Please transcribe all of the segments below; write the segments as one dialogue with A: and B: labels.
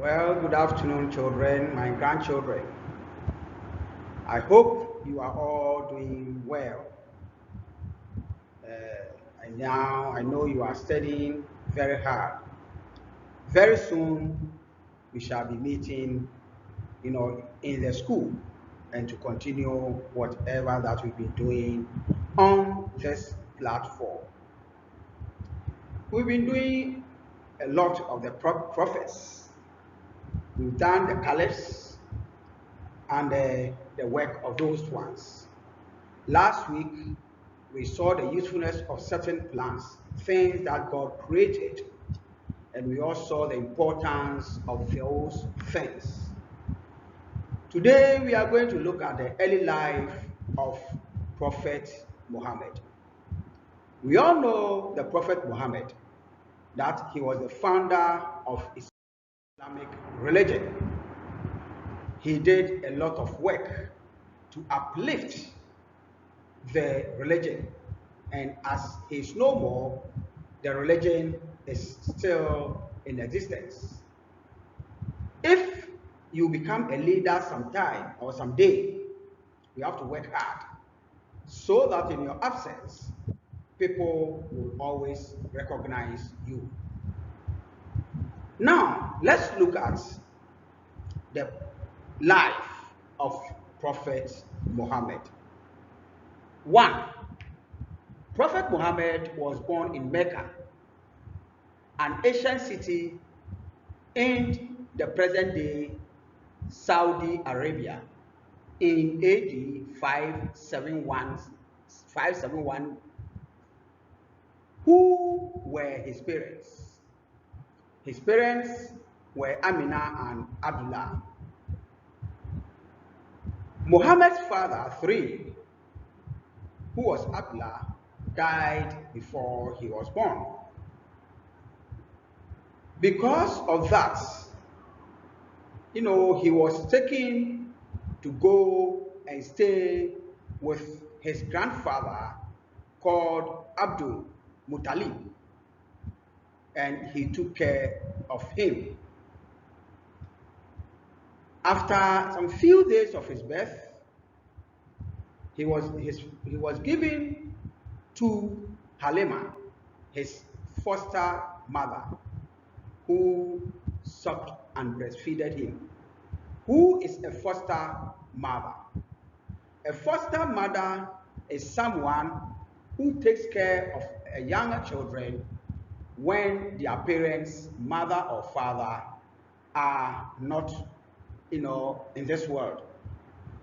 A: Well, good afternoon, children, my grandchildren. I hope you are all doing well. And now I know you are studying very hard. Very soon, we shall be meeting, in the school and to continue whatever that we've been doing on this platform. We've been doing a lot of the prophets. We've done the caliphs and the work of those ones. Last week, we saw the usefulness of certain plants, things that God created, and we also saw the importance of those things. Today, we are going to look at the early life of Prophet Muhammad. We all know the Prophet Muhammad, that he was the founder of Islamic religion. He did a lot of work to uplift the religion. And as he's no more, the religion is still in existence. If you become a leader sometime or someday, you have to work hard so that in your absence, people will always recognize you. Now, let's look at the life of Prophet Muhammad. One, Prophet Muhammad was born in Mecca, an ancient city in the present day Saudi Arabia in AD 571. Who were his parents? His parents were Amina and Abdullah. Muhammad's father, three, who was Abdullah, died before he was born. Because of that, he was taken to go and stay with his grandfather called Abdul Muttalib, and he took care of him. After some few days of his birth, he was given to Halima, his foster mother, who sucked and breastfeeded him. Who is a foster mother? A foster mother is someone who takes care of a younger children when their parents, mother or father, are not, in this world.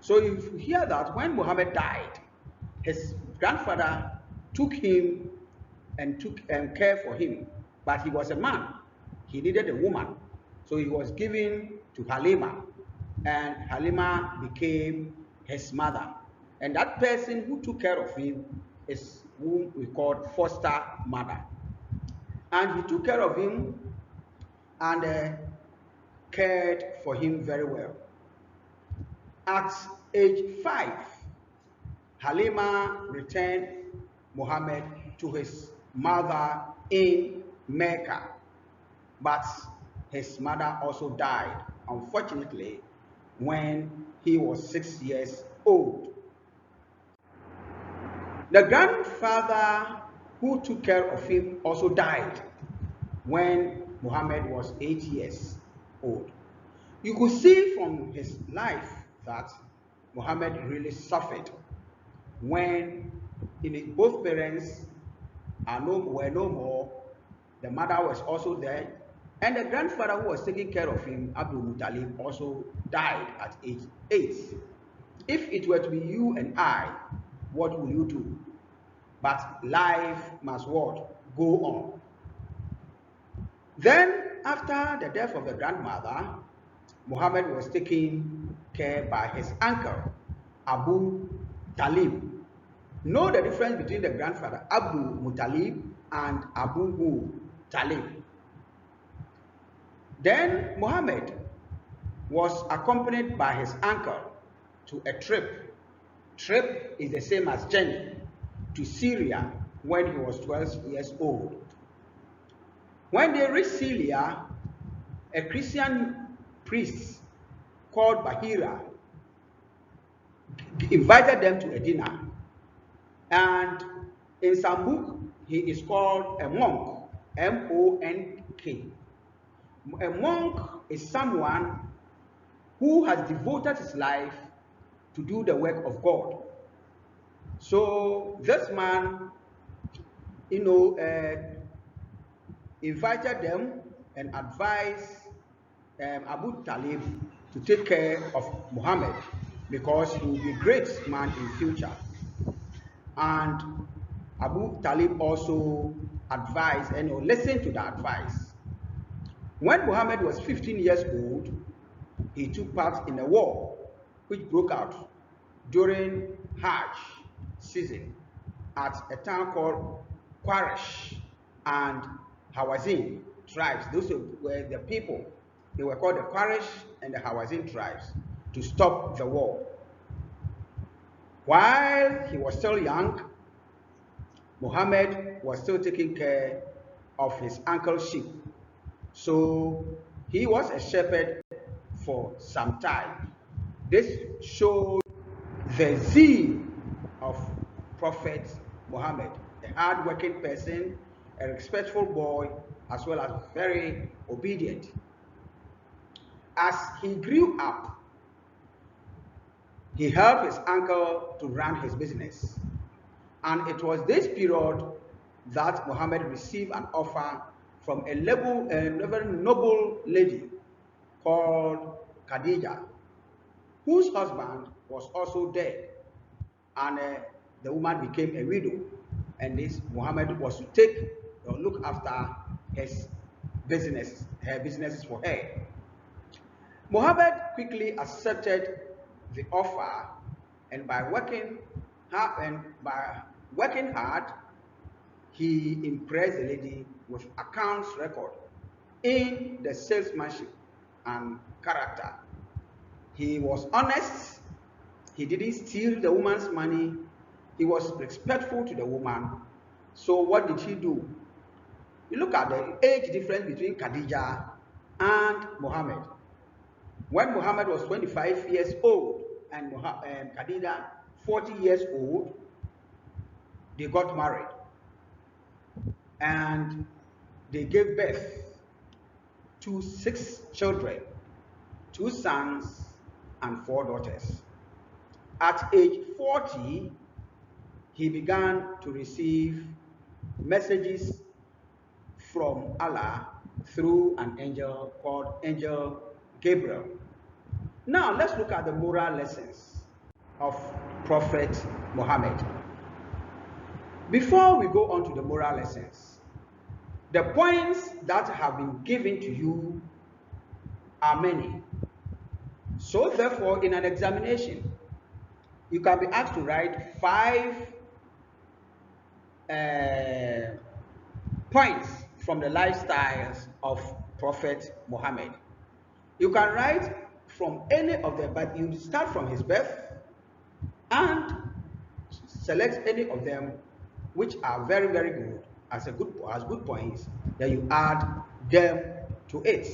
A: So you hear that when Muhammad died, his grandfather took him and took care for him, but he was a man. He needed a woman, so he was given to Halima, and Halima became his mother. And that person who took care of him is whom we call foster mother. And he took care of him and cared for him very well. At age 5, Halima returned Muhammad to his mother in Mecca, but his mother also died, unfortunately, when he was 6 years old. The grandfather who took care of him also died when Muhammad was 8 years old. You could see from his life that Muhammad really suffered when both parents were no more. The mother was also dead, and the grandfather who was taking care of him, Abdul Muttalib, also died at age 8. If it were to be you and I, what will you do? But life must what? Go on. Then, after the death of the grandmother, Muhammad was taken care by his uncle, Abu Talib. Know the difference between the grandfather, Abdul Muttalib, and Abu Talib. Then Muhammad was accompanied by his uncle to a trip. Trip is the same as journey to Syria when he was 12 years old. When they reached Syria, a Christian priest called Bahira invited them to a dinner. And in some book, he is called a monk, M-O-N-K. A monk is someone who has devoted his life to do the work of God. So this man, invited them and advised Abu Talib to take care of Muhammad because he will be a great man in future. And Abu Talib also advised and listened to the advice. When Muhammad was 15 years old, he took part in a war which broke out during Hajj season at a town called Quraysh and Hawazin tribes. Those were the people. They were called the Quraysh and the Hawazin tribes to stop the war. While he was still young, Muhammad was still taking care of his uncle's sheep. So he was a shepherd for some time. This showed the zeal of Prophet Muhammad, a hard-working person, a respectful boy, as well as very obedient. As he grew up, he helped his uncle to run his business. And it was this period that Muhammad received an offer from a very noble lady called Khadija, whose husband was also dead, and the woman became a widow, and this Muhammad was to take or look after his business, her businesses for her. Muhammad quickly accepted the offer, and by working hard, he impressed the lady with accounts record in the salesmanship and character. He was honest. He didn't steal the woman's money. He was respectful to the woman. So what did he do? You look at the age difference between Khadija and Muhammad. When Muhammad was 25 years old and Khadija 40 years old, they got married. And they gave birth to 6 children, 2 sons and 4 daughters. At age 40, he began to receive messages from Allah through an angel called Angel Gabriel. Now let's look at the moral lessons of Prophet Muhammad. Before we go on to the moral lessons, the points that have been given to you are many. So therefore, in an examination, you can be asked to write 5 points from the lifestyles of Prophet Muhammad. You can write from any of them, but you start from his birth and select any of them which are very, very good as good points, then you add them to it.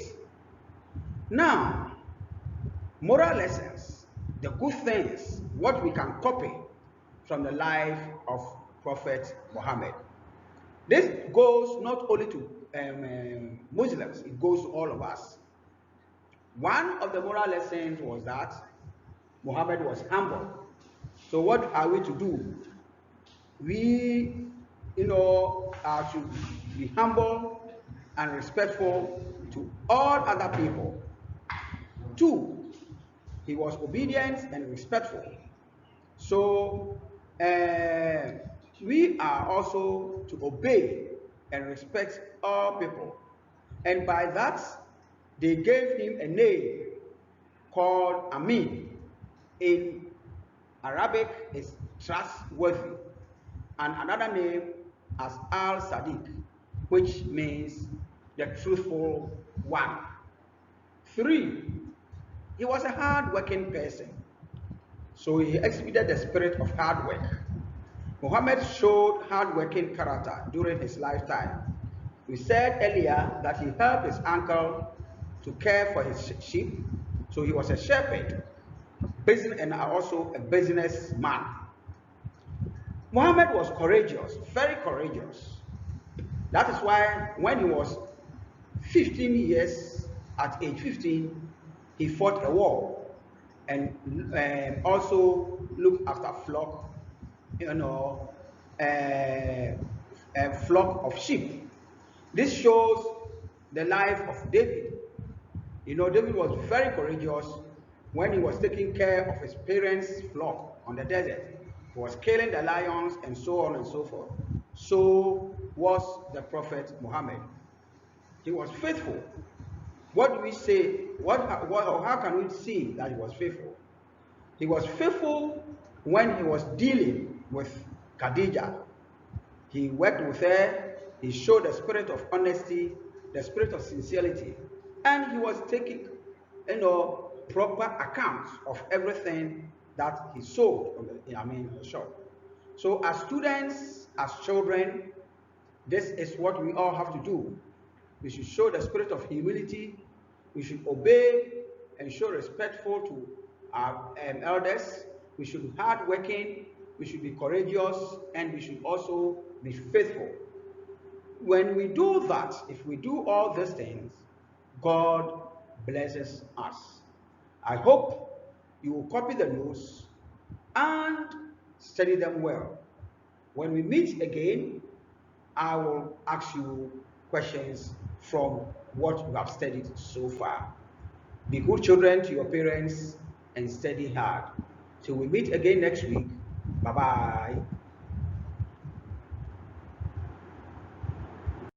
A: Now, moral lessons, the good things, what we can copy from the life of Prophet Muhammad. This goes not only to Muslims, it goes to all of us. One of the moral lessons was that Muhammad was humble. So what are we to do? We, are to be humble and respectful to all other people. 2, he was obedient and respectful. So we are also to obey and respect all people. And by that, they gave him a name called Amin. In Arabic, is trustworthy. And another name as Al-Sadiq, which means the truthful one. 3, he was a hard-working person. So he exhibited the spirit of hard work. Muhammad showed hard-working character during his lifetime. We said earlier that he helped his uncle to care for his sheep. So he was a shepherd, business, and also a businessman. Muhammad was courageous, very courageous. That is why when he was 15 years, at age 15, he fought a war and also looked after flock, you know, a flock of sheep. This shows the life of David. You know, David was very courageous when he was taking care of his parents' flock on the desert. He was killing the lions and so on and so forth. So was the prophet Muhammad. He was faithful. What do we say? How can we see that he was faithful? He was faithful when he was dealing with Khadijah. He worked with her, he showed the spirit of honesty, the spirit of sincerity, and he was taking, proper account of everything that he sold on the shop. So as students, as children, this is what we all have to do. We should show the spirit of humility. We should obey and show respectful to our elders. We should be hardworking. We should be courageous, and we should also be faithful. When we do that, if we do all these things, God blesses us. I hope you will copy the notes and study them well. When we meet again, I will ask you questions from what you have studied so far. Be good children to your parents and study hard. Till we meet again next week. Bye bye.